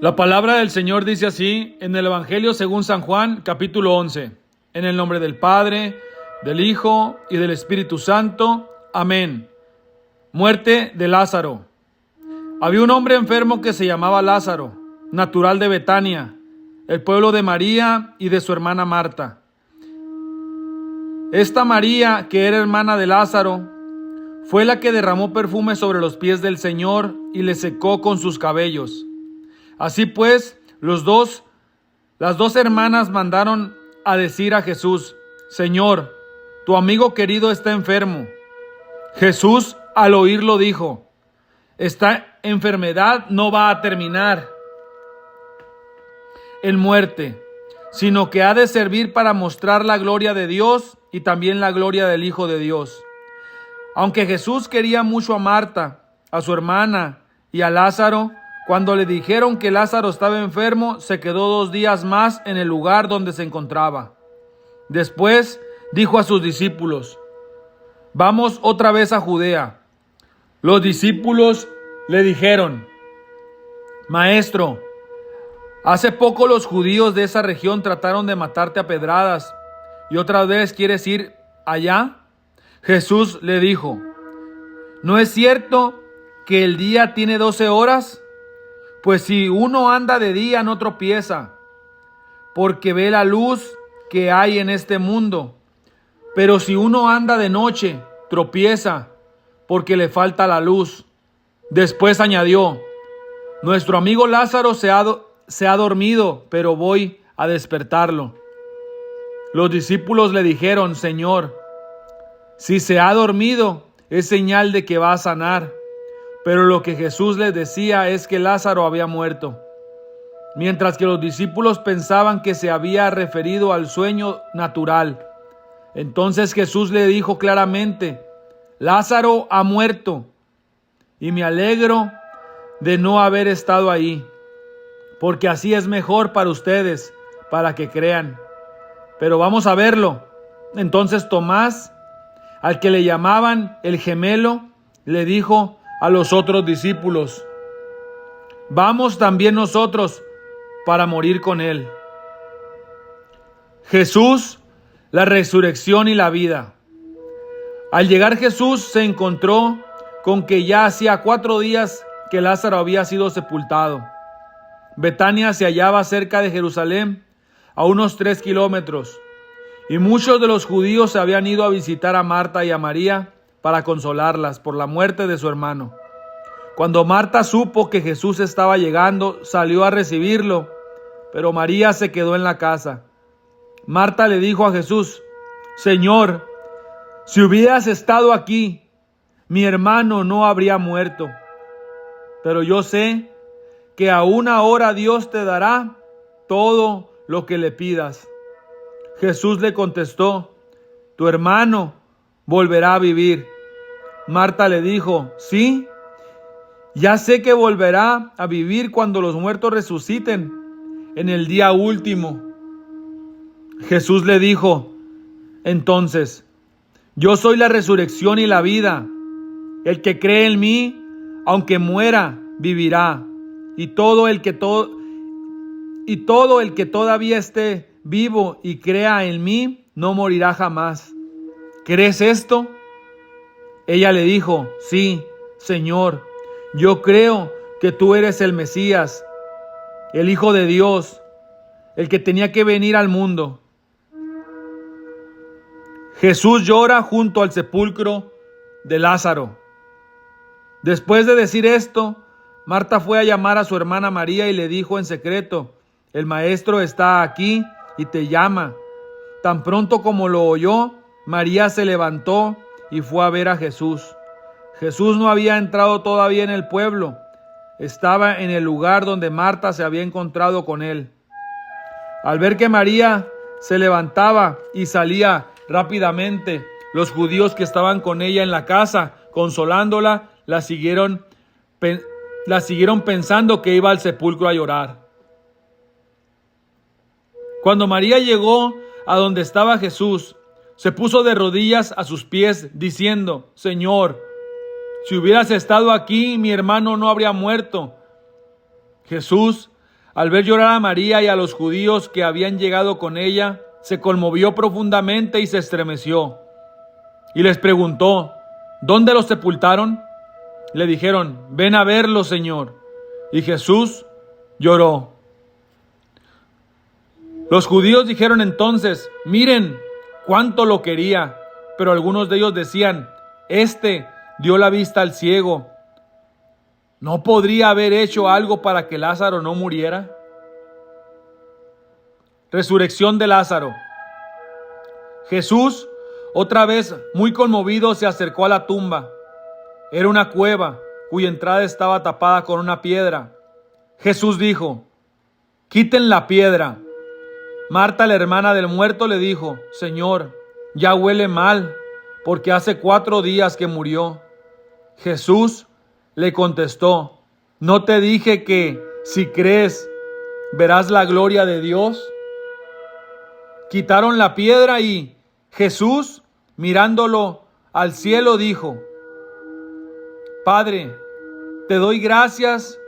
La palabra del Señor dice así en el Evangelio según San Juan, capítulo 11. En el nombre del Padre, del Hijo y del Espíritu Santo. Amén. Muerte de Lázaro. Había un hombre enfermo que se llamaba Lázaro, natural de Betania, el pueblo de María y de su hermana Marta. Esta María, que era hermana de Lázaro, fue la que derramó perfume sobre los pies del Señor y le secó con sus cabellos. Así pues, las dos hermanas mandaron a decir a Jesús: Señor, tu amigo querido está enfermo. Jesús, al oírlo, dijo: esta enfermedad no va a terminar en muerte, sino que ha de servir para mostrar la gloria de Dios y también la gloria del Hijo de Dios. Aunque Jesús quería mucho a Marta, a su hermana y a Lázaro, cuando le dijeron que Lázaro estaba enfermo, se quedó 2 días más en el lugar donde se encontraba. Después dijo a sus discípulos: vamos otra vez a Judea. Los discípulos le dijeron: Maestro, hace poco los judíos de esa región trataron de matarte a pedradas, ¿y otra vez quieres ir allá? Jesús le dijo: ¿no es cierto que el día tiene 12 horas? Pues si uno anda de día no tropieza, porque ve la luz que hay en este mundo. Pero si uno anda de noche, tropieza, porque le falta la luz. Después añadió: nuestro amigo Lázaro se ha dormido, pero voy a despertarlo. Los discípulos le dijeron: Señor, si se ha dormido, es señal de que va a sanar. Pero lo que Jesús les decía es que Lázaro había muerto. Mientras que los discípulos pensaban que se había referido al sueño natural. Entonces Jesús le dijo claramente: Lázaro ha muerto, y me alegro de no haber estado ahí, porque así es mejor para ustedes, para que crean. Pero vamos a verlo. Entonces Tomás, al que le llamaban el gemelo, le dijo a los otros discípulos: vamos también nosotros para morir con él. Jesús, la resurrección y la vida. Al llegar Jesús se encontró con que ya hacía 4 días que Lázaro había sido sepultado. Betania se hallaba cerca de Jerusalén, a unos 3 kilómetros, y muchos de los judíos se habían ido a visitar a Marta y a María para consolarlas por la muerte de su hermano. Cuando Marta supo que Jesús estaba llegando, salió a recibirlo, pero María se quedó en la casa. Marta le dijo a Jesús: Señor, si hubieras estado aquí, mi hermano no habría muerto. Pero yo sé que aún ahora Dios te dará todo lo que le pidas. Jesús le contestó: tu hermano volverá a vivir. Marta le dijo: sí, ya sé que volverá a vivir cuando los muertos resuciten en el día último. Jesús le dijo entonces: yo soy la resurrección y la vida. El que cree en mí, aunque muera, vivirá. Y todo el que todavía esté vivo y crea en mí, no morirá jamás. ¿Crees esto? Ella le dijo: sí, Señor, yo creo que tú eres el Mesías, el Hijo de Dios, el que tenía que venir al mundo. Jesús llora junto al sepulcro de Lázaro. Después de decir esto, Marta fue a llamar a su hermana María y le dijo en secreto: el maestro está aquí y te llama. Tan pronto como lo oyó, María se levantó y fue a ver a Jesús. Jesús no había entrado todavía en el pueblo. Estaba en el lugar donde Marta se había encontrado con él. Al ver que María se levantaba y salía rápidamente, los judíos que estaban con ella en la casa, consolándola, la siguieron pensando que iba al sepulcro a llorar. Cuando María llegó a donde estaba Jesús, se puso de rodillas a sus pies, diciendo: Señor, si hubieras estado aquí, mi hermano no habría muerto. Jesús al ver llorar a María y a los judíos que habían llegado con ella, se conmovió profundamente y se estremeció. Y les preguntó: ¿dónde los sepultaron? Le dijeron: ven a verlo, Señor. Y Jesús lloró. Los judíos dijeron entonces: miren cuánto lo quería. Pero algunos de ellos decían: este dio la vista al ciego. ¿No podría haber hecho algo para que Lázaro no muriera? Resurrección de Lázaro. Jesús, otra vez muy conmovido, se acercó a la tumba. Era una cueva cuya entrada estaba tapada con una piedra. Jesús dijo: quiten la piedra. Marta, la hermana del muerto, le dijo: Señor, ya huele mal, porque hace 4 días que murió. Jesús le contestó: ¿no te dije que si crees verás la gloria de Dios? Quitaron la piedra y Jesús, mirándolo al cielo, dijo: Padre, te doy gracias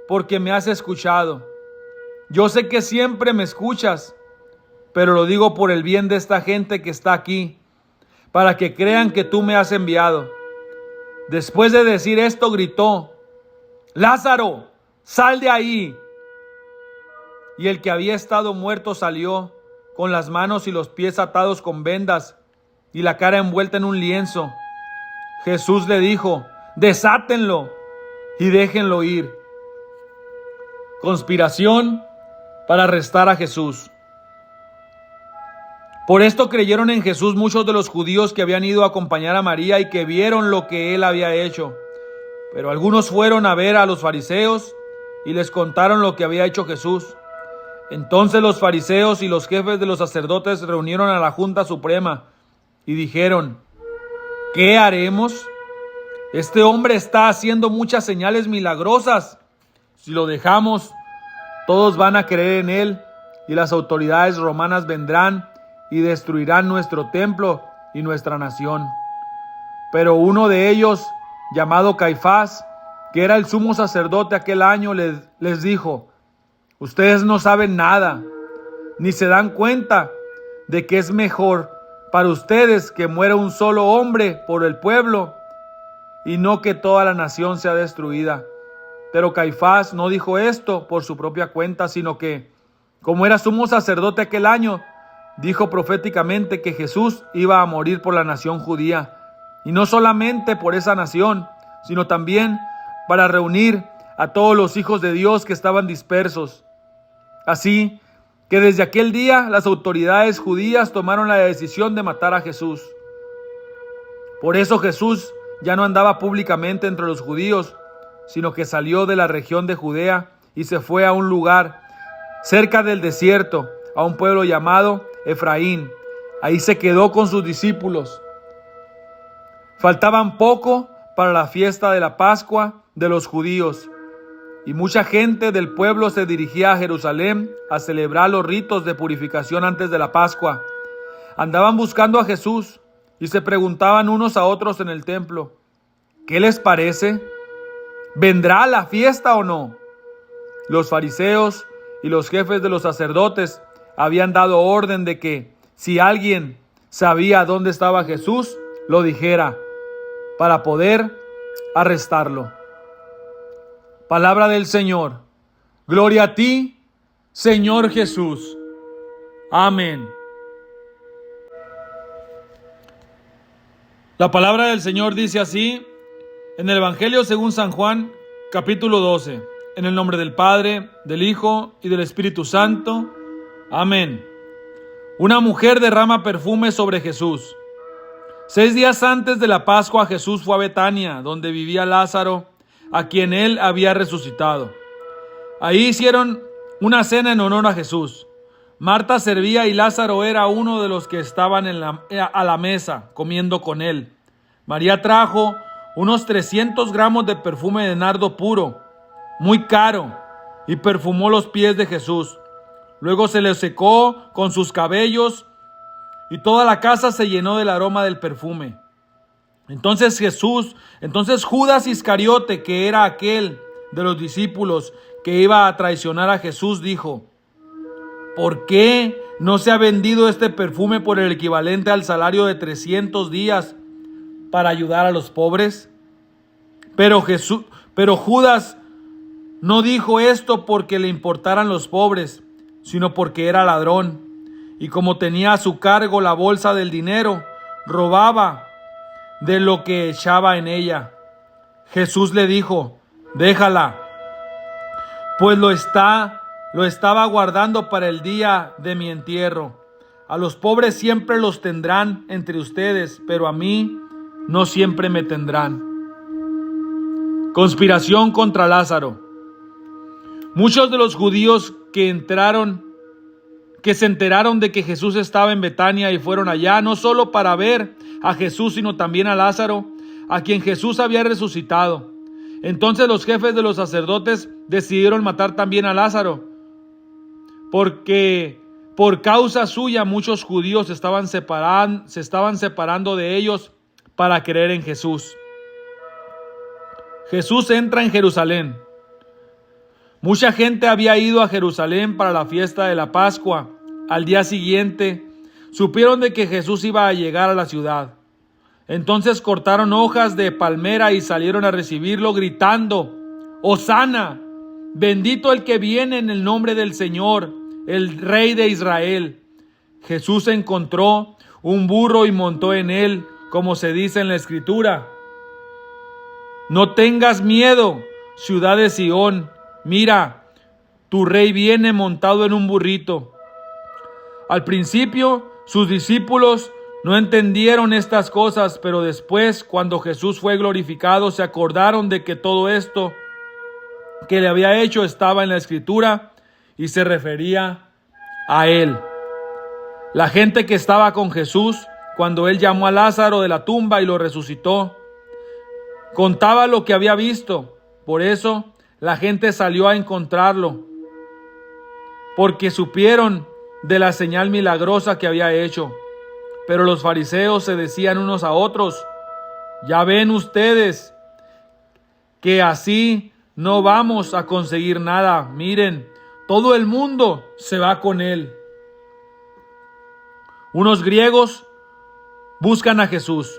porque me has escuchado. Yo sé que siempre me escuchas, pero lo digo por el bien de esta gente que está aquí, para que crean que tú me has enviado. Después de decir esto, gritó: Lázaro, sal de ahí. Y el que había estado muerto salió, con las manos y los pies atados con vendas y la cara envuelta en un lienzo. Jesús le dijo: desátenlo y déjenlo ir. Conspiración para arrestar a Jesús. Por esto creyeron en Jesús muchos de los judíos que habían ido a acompañar a María y que vieron lo que él había hecho. Pero algunos fueron a ver a los fariseos y les contaron lo que había hecho Jesús. Entonces los fariseos y los jefes de los sacerdotes reunieron a la Junta Suprema y dijeron: ¿qué haremos? Este hombre está haciendo muchas señales milagrosas. Si lo dejamos, todos van a creer en él y las autoridades romanas vendrán y destruirán nuestro templo y nuestra nación. Pero uno de ellos, llamado Caifás, que era el sumo sacerdote aquel año, les dijo: ustedes no saben nada, ni se dan cuenta de que es mejor para ustedes que muera un solo hombre por el pueblo y no que toda la nación sea destruida. Pero Caifás no dijo esto por su propia cuenta, sino que, como era sumo sacerdote aquel año, dijo proféticamente que Jesús iba a morir por la nación judía, y no solamente por esa nación, sino también para reunir a todos los hijos de Dios que estaban dispersos. Así que desde aquel día las autoridades judías tomaron la decisión de matar a Jesús. Por eso Jesús ya no andaba públicamente entre los judíos, sino que salió de la región de Judea y se fue a un lugar cerca del desierto, a un pueblo llamado Efraín. Ahí se quedó con sus discípulos. Faltaban poco para la fiesta de la Pascua de los judíos, y mucha gente del pueblo se dirigía a Jerusalén a celebrar los ritos de purificación antes de la Pascua. Andaban buscando a Jesús y se preguntaban unos a otros en el templo: ¿qué les parece? ¿Vendrá a la fiesta o no? Los fariseos y los jefes de los sacerdotes habían dado orden de que si alguien sabía dónde estaba Jesús, lo dijera, para poder arrestarlo. Palabra del Señor. Gloria a ti, Señor Jesús. Amén. La palabra del Señor dice así en el Evangelio según San Juan, capítulo 12. En el nombre del Padre, del Hijo y del Espíritu Santo. Amén. Una mujer derrama perfume sobre Jesús. 6 días antes de la Pascua, Jesús fue a Betania, donde vivía Lázaro, a quien él había resucitado. Ahí hicieron una cena en honor a Jesús. Marta servía y Lázaro era uno de los que estaban a la mesa comiendo con él. María trajo unos 300 gramos de perfume de nardo puro, muy caro, y perfumó los pies de Jesús. Luego se le secó con sus cabellos y toda la casa se llenó del aroma del perfume. Entonces Judas Iscariote, que era aquel de los discípulos que iba a traicionar a Jesús, dijo: ¿por qué no se ha vendido este perfume por el equivalente al salario de 300 días para ayudar a los pobres? Pero Judas no dijo esto porque le importaran los pobres, sino porque era ladrón, y como tenía a su cargo la bolsa del dinero, robaba de lo que echaba en ella. Jesús le dijo: déjala, pues lo estaba guardando para el día de mi entierro. A los pobres siempre los tendrán entre ustedes, pero a mí no siempre me tendrán. Conspiración contra Lázaro. Muchos de los judíos que se enteraron de que Jesús estaba en Betania y fueron allá, no solo para ver a Jesús, sino también a Lázaro, a quien Jesús había resucitado. Entonces los jefes de los sacerdotes decidieron matar también a Lázaro, porque por causa suya muchos judíos se estaban separando de ellos para creer en Jesús. Jesús entra en Jerusalén. Mucha gente había ido a Jerusalén para la fiesta de la Pascua. Al día siguiente, supieron de que Jesús iba a llegar a la ciudad. Entonces cortaron hojas de palmera y salieron a recibirlo gritando: ¡Hosana! Bendito el que viene en el nombre del Señor, el Rey de Israel. Jesús encontró un burro y montó en él, como se dice en la Escritura: no tengas miedo, ciudad de Sión. Mira, tu rey viene montado en un burrito. Al principio, sus discípulos no entendieron estas cosas, pero después, cuando Jesús fue glorificado, se acordaron de que todo esto que le había hecho estaba en la Escritura y se refería a él. La gente que estaba con Jesús cuando él llamó a Lázaro de la tumba y lo resucitó, contaba lo que había visto. Por eso la gente salió a encontrarlo, porque supieron de la señal milagrosa que había hecho. Pero los fariseos se decían unos a otros: ya ven ustedes que así no vamos a conseguir nada. Miren, todo el mundo se va con él. Unos griegos buscan a Jesús.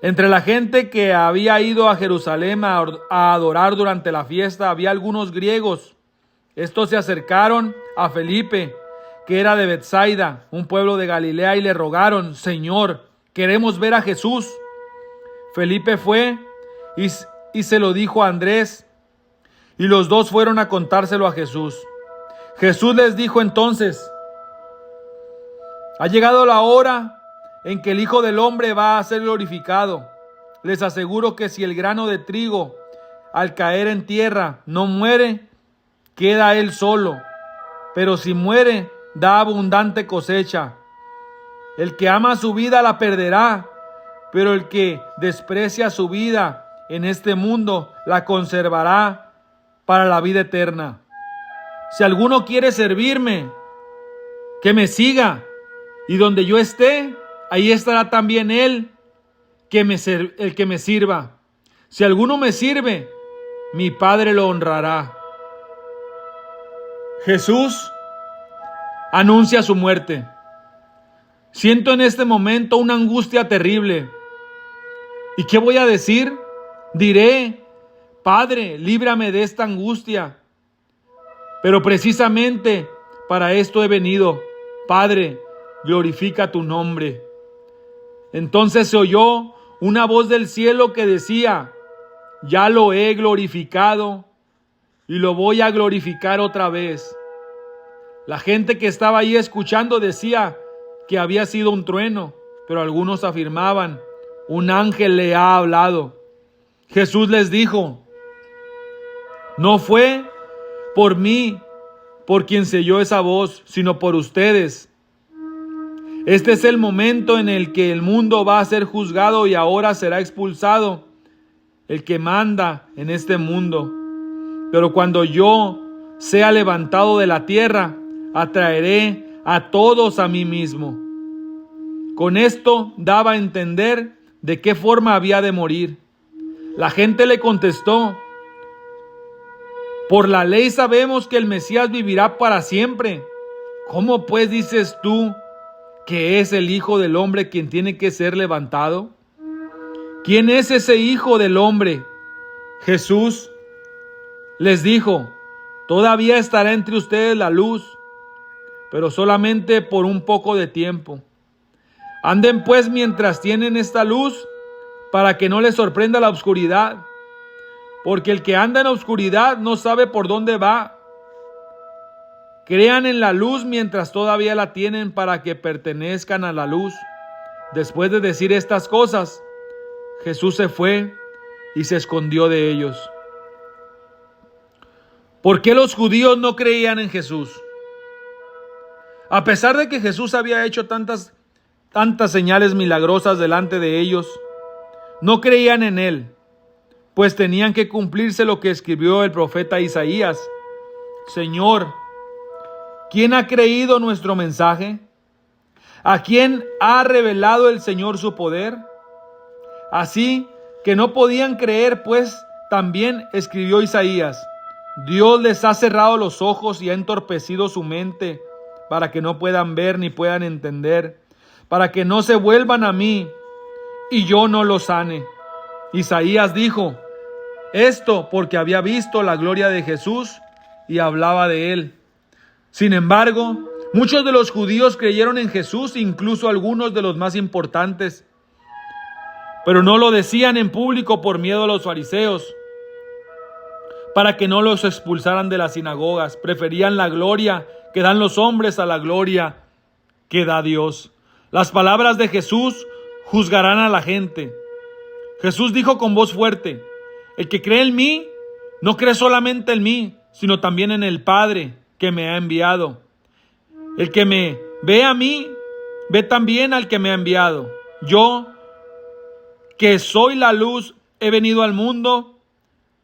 Entre la gente que había ido a Jerusalén a adorar durante la fiesta, había algunos griegos. Estos se acercaron a Felipe, que era de Betsaida, un pueblo de Galilea, y le rogaron: Señor, queremos ver a Jesús. Felipe fue y se lo dijo a Andrés, y los dos fueron a contárselo a Jesús. Jesús les dijo entonces: ha llegado la hora en que el Hijo del Hombre va a ser glorificado. Les aseguro que si el grano de trigo al caer en tierra no muere, queda él solo, pero si muere, da abundante cosecha. El que ama su vida la perderá, pero el que desprecia su vida en este mundo la conservará para la vida eterna. Si alguno quiere servirme, que me siga, y donde yo esté, ahí estará también el que me sirva. Si alguno me sirve, mi Padre lo honrará. Jesús anuncia su muerte. Siento en este momento una angustia terrible. ¿Y qué voy a decir? Diré: Padre, líbrame de esta angustia. Pero precisamente para esto he venido. Padre, glorifica tu nombre. Entonces se oyó una voz del cielo que decía: ya lo he glorificado y lo voy a glorificar otra vez. La gente que estaba ahí escuchando decía que había sido un trueno, pero algunos afirmaban: un ángel le ha hablado. Jesús les dijo: no fue por mí por quien se oyó esa voz, sino por ustedes. Este es el momento en el que el mundo va a ser juzgado y ahora será expulsado el que manda en este mundo. Pero cuando yo sea levantado de la tierra, atraeré a todos a mí mismo. Con esto daba a entender de qué forma había de morir. La gente le contestó: Por la ley sabemos que el Mesías vivirá para siempre. ¿Cómo pues dices tú que es el Hijo del Hombre quien tiene que ser levantado? ¿Quién es ese Hijo del Hombre? Jesús les dijo: todavía estará entre ustedes la luz, pero solamente por un poco de tiempo. Anden pues mientras tienen esta luz, para que no les sorprenda la oscuridad, porque el que anda en la oscuridad no sabe por dónde va. Crean en la luz mientras todavía la tienen, para que pertenezcan a la luz. Después de decir estas cosas, Jesús se fue y se escondió de ellos. ¿Por qué los judíos no creían en Jesús? A pesar de que Jesús había hecho tantas señales milagrosas delante de ellos, no creían en él, pues tenían que cumplirse lo que escribió el profeta Isaías: Señor, ¿quién ha creído nuestro mensaje? ¿A quién ha revelado el Señor su poder? Así que no podían creer, pues también escribió Isaías: Dios les ha cerrado los ojos y ha entorpecido su mente, para que no puedan ver ni puedan entender, para que no se vuelvan a mí y yo no los sane. Isaías dijo esto porque había visto la gloria de Jesús y hablaba de él. Sin embargo, muchos de los judíos creyeron en Jesús, incluso algunos de los más importantes, pero no lo decían en público por miedo a los fariseos, para que no los expulsaran de las sinagogas. Preferían la gloria que dan los hombres a la gloria que da Dios. Las palabras de Jesús juzgarán a la gente. Jesús dijo con voz fuerte: el que cree en mí, no cree solamente en mí, sino también en el Padre que me ha enviado. El que me ve a mí, ve también al que me ha enviado. Yo, que soy la luz, he venido al mundo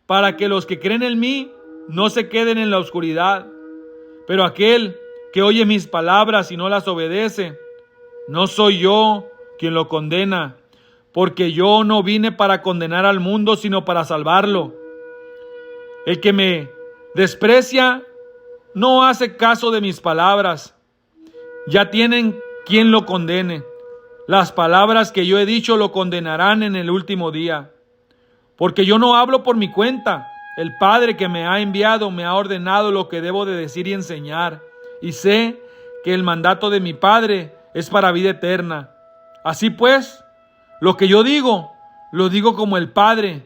para que los que creen en mí no se queden en la oscuridad. Pero aquel que oye mis palabras y no las obedece, no soy yo quien lo condena, porque yo no vine para condenar al mundo, sino para salvarlo. El que me desprecia no hace caso de mis palabras. Ya tienen quien lo condene. Las palabras que yo he dicho lo condenarán en el último día. Porque yo no hablo por mi cuenta. El Padre que me ha enviado me ha ordenado lo que debo de decir y enseñar. Y sé que el mandato de mi Padre es para vida eterna. Así pues, lo que yo digo, lo digo como el Padre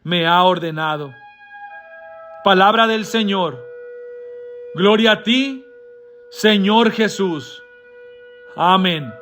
me ha ordenado. Palabra del Señor. Gloria a ti, Señor Jesús. Amén.